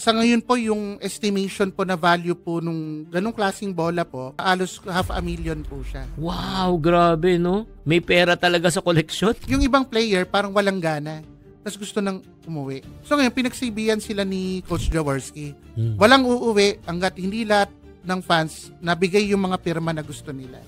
Sa ngayon po, yung estimation po na value po nung ganong klaseng bola po, halos 500,000 po siya. Wow, grabe, no? May pera talaga sa koleksyon. Yung ibang player, parang walang gana. Tapos gusto nang umuwi. So ngayon, pinagsibihan sila ni Coach Jaworski. Walang uuwi hanggat hindi lahat ng fans nabigay yung mga pirma na gusto nila.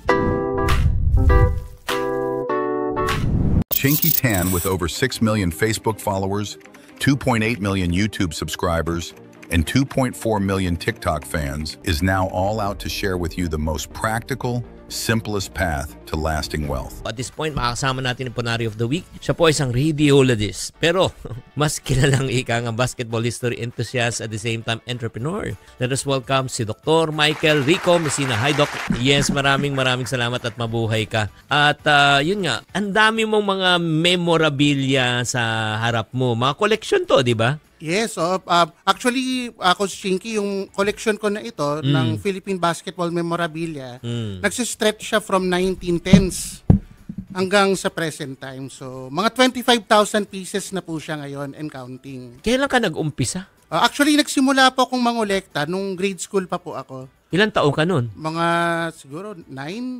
Chinky Tan, with over 6 million Facebook followers, 2.8 million YouTube subscribers, and 2.4 million TikTok fans, is now all out to share with you the most practical, simplest path to lasting wealth. At this point, makakasama natin yung Punari of the Week. Siya po ay isang radiologist. Pero, mas kilalang ng basketball history enthusiast at the same time entrepreneur. Let us welcome si Dr. Michael Rico Messina. Hi, Doc. Yes, maraming salamat at mabuhay ka. At yun nga, ang dami mong mga memorabilia sa harap mo. Mga collection to, di ba? Yes, actually, Coach Chinky, yung collection ko na ito ng Philippine Basketball Memorabilia, nagsistretch siya from 1910s hanggang sa present time. So, mga 25,000 pieces na po siya ngayon and counting. Kailan ka nag-umpisa? Actually, nagsimula po akong mangolekta nung grade school pa po ako. Ilan taon ka nun? Mga siguro 9,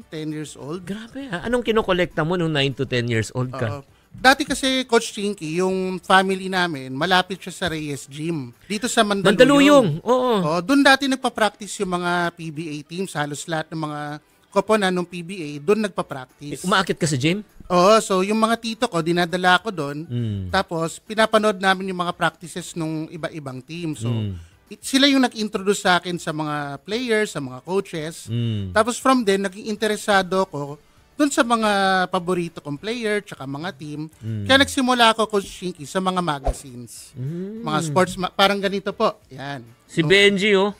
10 years old. Grabe ha. Anong kinokolekta mo nung 9 to 10 years old ka? Dati kasi, Coach Chinky, yung family namin, malapit siya sa Reyes Gym. Dito sa Mandaluyong. Mandaluyong, oo. Doon dati nagpa-practice yung mga PBA teams. Halos lahat ng mga koponan ng PBA, doon nagpa-practice. Umaakit ka sa gym? Oo, so yung mga tito ko, dinadala ko doon. Tapos, pinapanood namin yung mga practices ng iba-ibang team. So, sila yung nag-introduce sa akin sa mga players, sa mga coaches. Tapos from then, naging interesado ko doon sa mga paborito kong player tsaka mga team. Kaya nagsimula ako, Coach Chinky, sa mga magazines. Mga sports, parang ganito po. Yan. Si Benji, oh.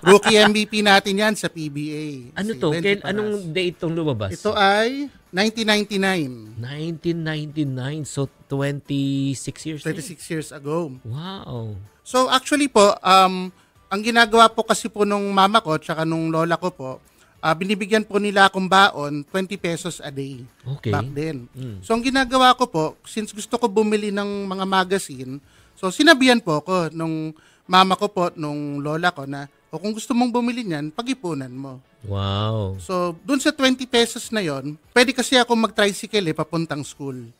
Rookie MVP natin yan sa PBA. Ano si to? Anong date itong lumabas? Ito ay 1999. 1999. So, 26 years 26 years ago. Wow. So, actually po, ang ginagawa po kasi po nung mama ko tsaka nung lola ko po, binibigyan po nila akong baon 20 pesos a day back then. So ang ginagawa ko po, since gusto ko bumili ng mga magazine, so sinabihan po ako nung mama ko po, nung lola ko na, kung gusto mong bumili niyan, pag-ipunan mo. Wow. So dun sa 20 pesos na yon, pwede kasi ako mag-tricycle papuntang school.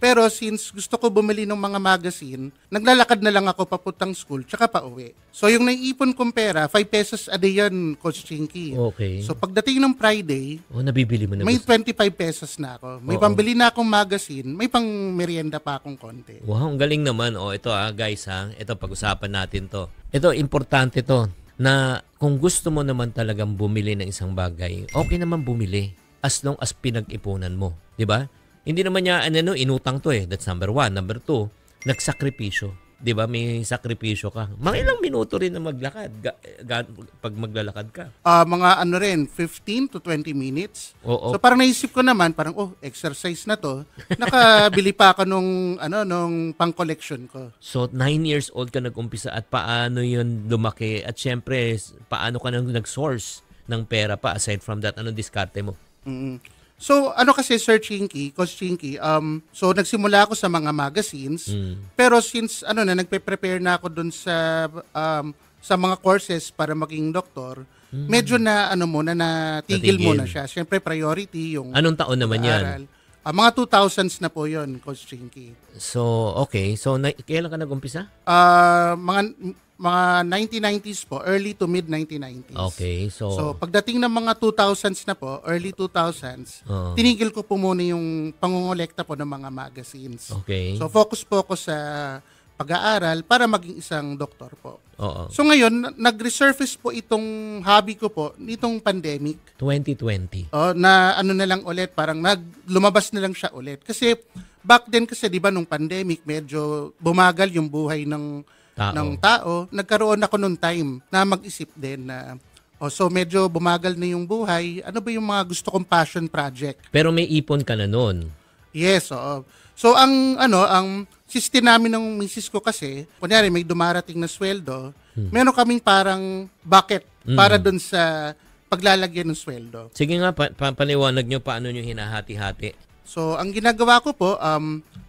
Pero since gusto ko bumili ng mga magazine, naglalakad na lang ako papuntang school tsaka pa uwi. So yung naiipon kong pera, 5 pesos a day yan, Coach Chinky. Okay. So pagdating ng Friday, nabibili mo na may 25 pesos na ako. May pambili na akong magazine, may pang merienda pa akong konti. Wow, ang galing naman. Ito guys ito pag-usapan natin to. Ito, importante to, na kung gusto mo naman talagang bumili ng isang bagay, okay naman bumili as long as pinag-ipunan mo. 'Di ba? Hindi naman niya inutang to That's number 1. Number 2, nagsakripisyo. 'Di ba? May sakripisyo ka. Mga ilang minuto rin na maglakad pag maglalakad ka. Mga 15 to 20 minutes. Oo. So parang naisip ko naman, parang exercise na to. Nakabili pa ako nung pang-collection ko. So 9 years old ka nag-umpisa at paano 'yun lumaki? At syempre, paano ka nag-source ng pera pa aside from that? Anong diskarte mo? So, kasi Sir Chinky, Coach Chinky, so nagsimula ako sa mga magazines, pero since nagpe-prepare na ako dun sa mga courses para maging doktor, medyo na tigil muna siya. Siyempre priority yung anong taon naman yan? Mga 2000s na po yon, Coach Chinky. So, okay. So, kailan ka nag-umpisa? Mga 1990s po, early to mid 1990s. Okay, so pagdating ng mga 2000s na po, early 2000s, tinigil ko po muna yung pangongolekta po ng mga magazines. Okay. So focus po ako sa pag-aaral para maging isang doktor po. Oo. So ngayon, nag-resurface po itong hobby ko po nitong pandemic. 2020. Na na lang ulit, parang lumabas na lang siya ulit. Kasi back then kasi 'di ba nung pandemic, medyo bumagal yung buhay ng tao. Nagkaroon ako nung time na mag-isip din na so medyo bumagal na yung buhay. Ano ba yung mga gusto kong passion project? Pero may ipon ka na noon. Yes, oo. So ang system namin ng misis ko kasi, kunyari may dumarating na sweldo, meron kaming parang bucket para dun sa paglalagyan ng sweldo. Sige nga, paliwanag nyo paano nyo hinahati-hati. So ang ginagawa ko po,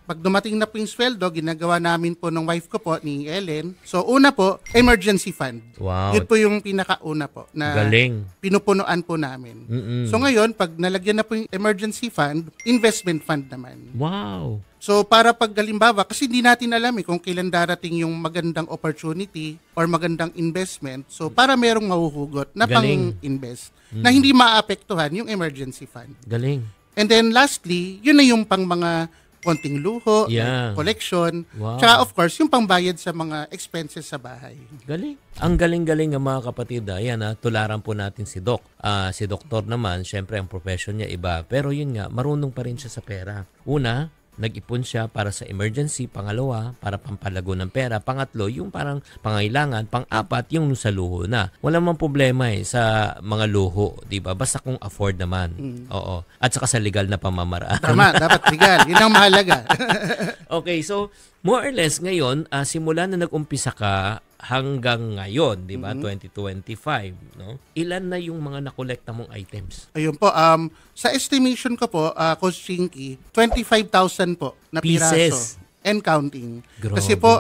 pag dumating na po yung sweldo, ginagawa namin po ng wife ko po, ni Ellen. So una po, emergency fund. Wow. Yun po yung pinakauna po na Galing. pinupunuan po namin. So ngayon, pag nalagyan na po yung emergency fund, investment fund naman. Wow. So para pag halimbawa, kasi hindi natin alam kung kailan darating yung magandang opportunity or magandang investment. So para merong mahuhugot na Galing. pang-invest na hindi maapektuhan yung emergency fund. Galing. And then lastly, yun na yung pang mga konting luho, Yeah. collection, Wow. tsaka of course yung pangbayad sa mga expenses sa bahay. Galing. Ang galing-galing ng mga kapatid. Ayan, tularan po natin si Doc. Si Doktor naman, syempre ang profession niya iba. Pero yun nga, marunong pa rin siya sa pera. Una, nag-ipon siya para sa emergency. Pangalawa, para pampalago ng pera. Pangatlo, yung parang pangailangan. Pang-apat, yung sa luho na. Wala mang problema sa mga luho, di ba? Basta kung afford naman. Oo. At saka sa legal na pamamaraan. Tama, dapat legal. Yun ang mahalaga. Okay, so more or less ngayon, simula na nag-umpisa ka hanggang ngayon, di ba? 2025, no? Ilan na yung mga nakolekta mong items? Ayun po, sa estimation ko po, Coach Chinky, 25,000 po na Pieces. piraso and counting. Grabe. Kasi po,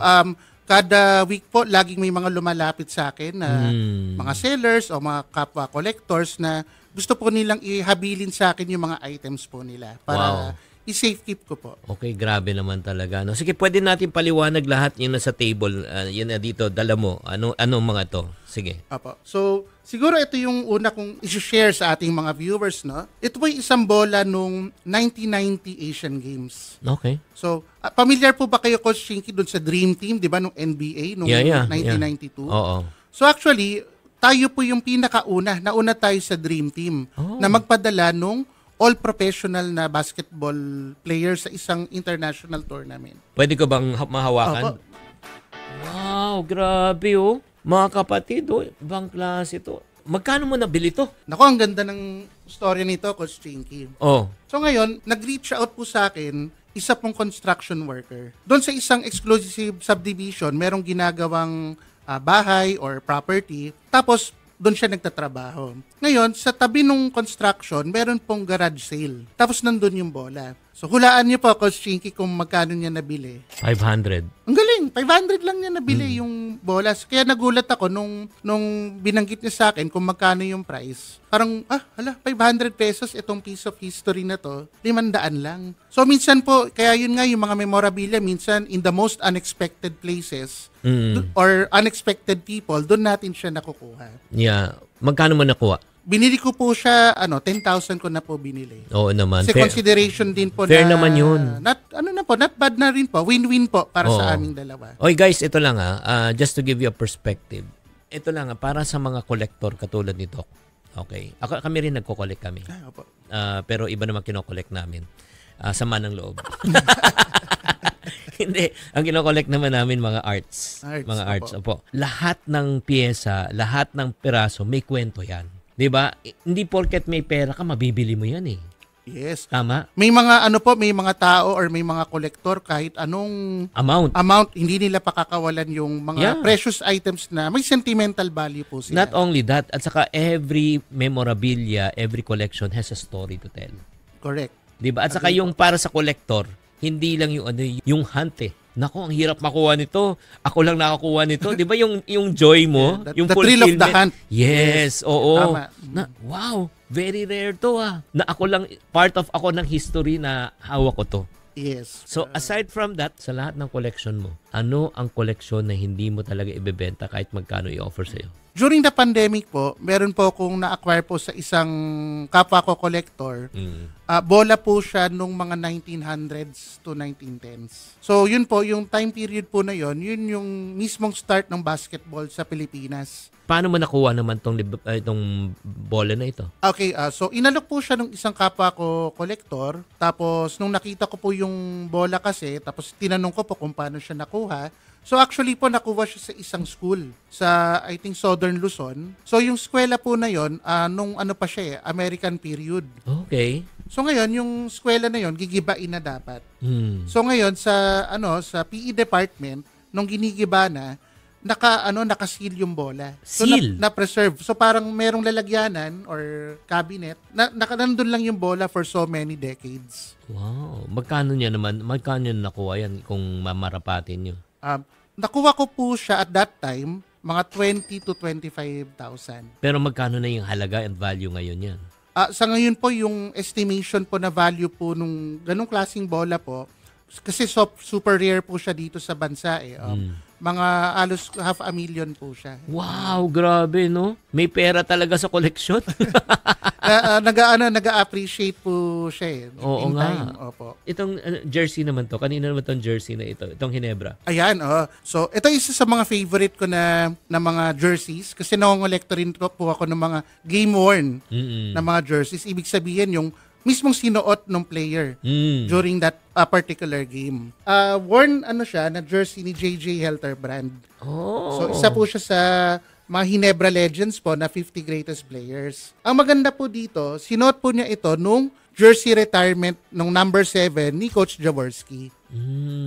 kada week po, laging may mga lumalapit sa akin na mga sellers o mga kapwa collectors na gusto po nilang ihabilin sa akin yung mga items po nila para i-safe keep ko po. Okay, grabe naman talaga. No? Sige, pwede natin paliwanag lahat yun na sa table. Yun na dito, dala mo. Ano mga to? Sige. Apo. So, siguro ito yung una kong i-share sa ating mga viewers, no? Ito po yung isang bola nung 1990 Asian Games. Okay. So, familiar po ba kayo, Coach Shinky, dun sa Dream Team, di ba, nung NBA, nung Yeah. 1992? Oo. So, actually, tayo po yung pinakauna, nauna tayo sa Dream Team na magpadala nung all-professional na basketball player sa isang international tournament. Pwede ko bang mahawakan? Opo. Wow, grabe oh. Mga kapatid, ibang klase to. Magkano mo nabili to? Naku, ang ganda ng story nito, Coach Chinky. Oh. So ngayon, nag-reach out po sa akin isa pong construction worker. Doon sa isang exclusive subdivision, merong ginagawang bahay or property. Tapos, doon siya nagtatrabaho. Ngayon, sa tabi nung construction, meron pong garage sale. Tapos nandun yung bola. So, hulaan niyo po, Coach Chinky, kung magkano niya nabili. 500. Ang galing! 500 lang niya nabili yung bola. Kaya nagulat ako nung binanggit niya sa akin kung magkano yung price. Parang, 500 pesos itong piece of history na to. 500 lang. So, minsan po, kaya yun nga yung mga memorabilia, minsan in the most unexpected places or unexpected people, doon natin siya nakukuha. Yeah. Magkano mo nakuha? Binili ko po siya, 10,000 ko na po binili. Oo naman. Kasi consideration din po fair na... naman yun. Not bad na rin po. Win-win po para sa aming dalawa. Oy guys, ito lang just to give you a perspective. Ito lang para sa mga collector katulad ni Doc. Okay. Kami rin nagko-collect kami. Opo. Pero iba naman kino-collect namin. Sama ng loob. Hindi. Ang kino-collect naman namin mga arts. Mga arts. Opo. Lahat ng piyesa, lahat ng piraso, may kwento yan. 'Di ba? Hindi porket may pera ka, mabibili mo yan eh. Yes. Tama? May mga may mga tao or may mga kolektor kahit anong Amount. hindi nila pakakawalan yung mga precious items na may sentimental value po sila. Not only that, at saka every memorabilia, every collection has a story to tell. Correct. 'Di ba? At saka yung para sa collector, hindi lang yung hunt eh. Nako, ang hirap makuha nito. Ako lang nakakuha nito. 'Di ba yung joy mo, Yeah, yung the thrill of fulfillment. the hunt. Yes, oo. Tama. Wow, very rare to Na ako lang part of ako ng history na hawak ko to. Yes. So aside from that, sa lahat ng collection mo, ano ang collection na hindi mo talaga ibebenta kahit magkano i-offer sa'yo? During the pandemic po, meron po akong na-acquire po sa isang kapwa ko collector. Bola po siya nung mga 1900s to 1910s. So yun po, yung time period po na yun yung mismong start ng basketball sa Pilipinas. Paano mo nakuha naman itong bola na ito? Okay, so inalok po siya ng isang kapwa ko collector. Tapos nung nakita ko po yung bola kasi, tapos tinanong ko po kung paano siya nakuha. So actually po nakuha siya sa isang school sa I think Southern Luzon. So yung eskwela po na yon nung pa siya American period. Okay. So ngayon yung eskwela na yon gigibain na dapat. Hmm. So ngayon sa PE department nung ginigiba na naka-seal yung bola. So, Seal? na-preserve. So, parang merong lalagyanan or cabinet na nandun lang yung bola for so many decades. Wow. Magkano nakuha yan kung mamarapatin nyo? Nakuha ko po siya at that time, mga 20 to 25,000. Pero magkano na yung halaga and value ngayon yan? Sa ngayon po, yung estimation po na value po nung ganung klaseng bola po, kasi super rare po siya dito sa bansa eh. Mga alos 500,000 po siya. Wow, grabe no? May pera talaga sa koleksyon. Nag-appreciate po siya eh. Oo in nga. time. Opo. Itong jersey naman to. Kanina naman tong jersey na ito. Itong Hinebra. Ayan, So, ito isa sa mga favorite ko na mga jerseys kasi nangongolekta rin po ako ng mga game-worn na mga jerseys. Ibig sabihin yung mismong sinuot ng player during that particular game. Worn siya na jersey ni JJ Helterbrand. Oh. So isa po siya sa mga Hinebra Legends po na 50 greatest players. Ang maganda po dito, sinuot po niya ito nung jersey retirement nung number 7 ni Coach Jaworski.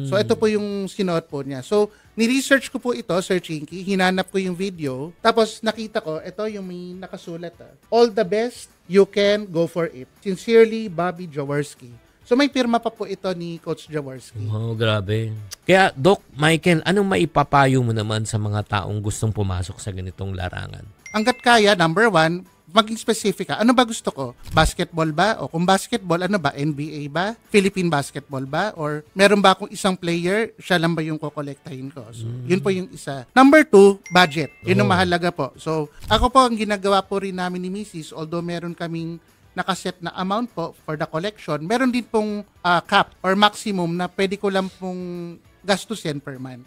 So ito po yung sinuot po niya. So ni-research ko po ito, Sir Chinky, hinanap ko yung video, tapos nakita ko, ito yung may nakasulat. All the best, you can go for it. Sincerely, Bobby Jaworski. So may pirma pa po ito ni Coach Jaworski. Oh, grabe. Kaya, Doc Michael, anong maipapayo mo naman sa mga taong gustong pumasok sa ganitong larangan? Hanggat kaya, number 1, maging specific ka. Ano ba gusto ko? Basketball ba? O kung basketball, ano ba? NBA ba? Philippine basketball ba? Or meron ba akong isang player, siya lang ba yung kokolektahin ko? So, yun po yung isa. Number 2, budget. Yun ang mahalaga po. So, ako po, ang ginagawa po rin namin ni Mrs., although meron kaming nakaset na amount po for the collection, meron din pong cap or maximum na pwede ko lang pong gastusin per month.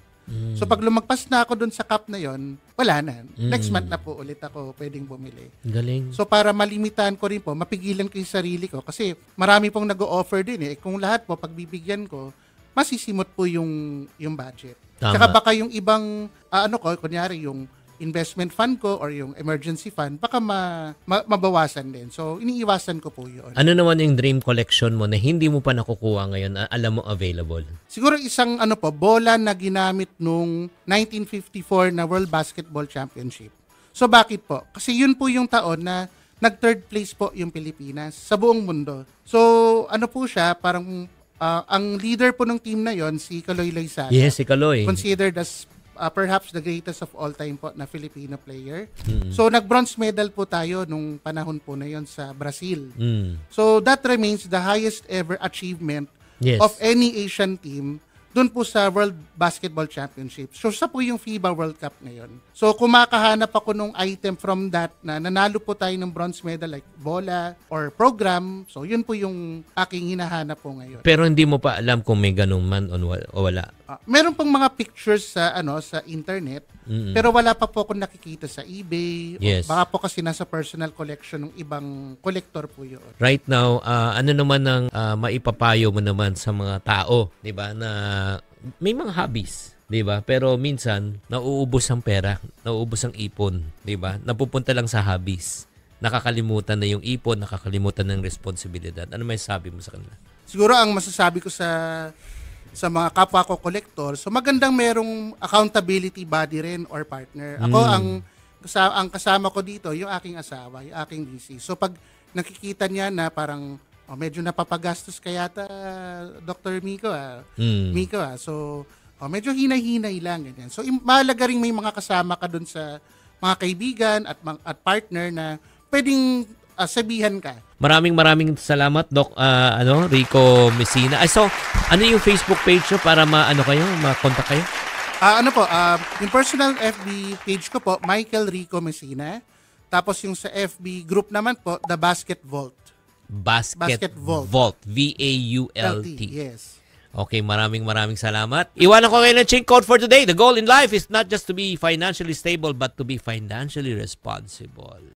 So pag lumagpas na ako dun sa cap na yon, wala na. Next month na po ulit ako pwedeng bumili. Galing. So para malimitahan ko rin po, mapigilan ko yung sarili ko kasi marami pong nag-o-offer din eh. Kung lahat po pagbibigyan ko, masisimot po yung budget. Tama. Tsaka baka yung ibang kunyari yung investment fund ko or yung emergency fund, baka mabawasan din. So, iniiwasan ko po yun. Ano naman yung dream collection mo na hindi mo pa nakukuha ngayon, alam mo available? Siguro isang bola na ginamit nung 1954 na World Basketball Championship. So, bakit po? Kasi yun po yung taon na nag-third place po yung Pilipinas sa buong mundo. So, po siya, parang ang leader po ng team na yon si Kaloy Loizada. Yes, si Kaloy. Considered as perhaps the greatest of all time po na Filipino player. So, nag-bronze medal po tayo nung panahon po na yon sa Brazil. So, that remains the highest ever achievement of any Asian team dun po sa World Basketball Championship. So, sa po yung FIBA World Cup ngayon. So, kung makahanap ako nung item from that na nanalo po tayo ng bronze medal like bola or program, so yun po yung aking hinahanap po ngayon. Pero hindi mo pa alam kung may ganun man o wala. Meron pong mga pictures sa sa internet, pero wala pa po akong nakikita sa eBay. Yes. Baka po kasi nasa personal collection ng ibang collector po yun. Right now, ano naman ang maipapayo mo naman sa mga tao, 'di ba, na may mga hobbies, 'di ba? Pero minsan nauubos ang pera, nauubos ang ipon, 'di ba? Napupunta lang sa hobbies. Nakakalimutan na yung ipon, nakakalimutan ng responsibilidad. Ano may sabi mo sa kanila? Siguro ang masasabi ko sa mga kapwa ko collector, so magandang merong accountability body rin or partner. Ako ang kasama ko dito, yung aking asawa, yung aking DC. So pag nakikita niya na parang medyo napapagastos kaya Dr. Miko Miko So medyo hinay-hinay lang ganyan. So mahalaga rin may mga kasama ka doon sa mga kaibigan at partner na pwedeng sabihan ka. Maraming salamat, Doc Rico Messina. So, ano yung Facebook page nyo para ma-contact kayo? Yung personal FB page ko po, Michael Rico Messina. Tapos yung sa FB group naman po, The Basket Vault. Basket Vault. VAULT. Yes. Okay, maraming salamat. Iwanan ko ngayon ang chink code for today. The goal in life is not just to be financially stable but to be financially responsible.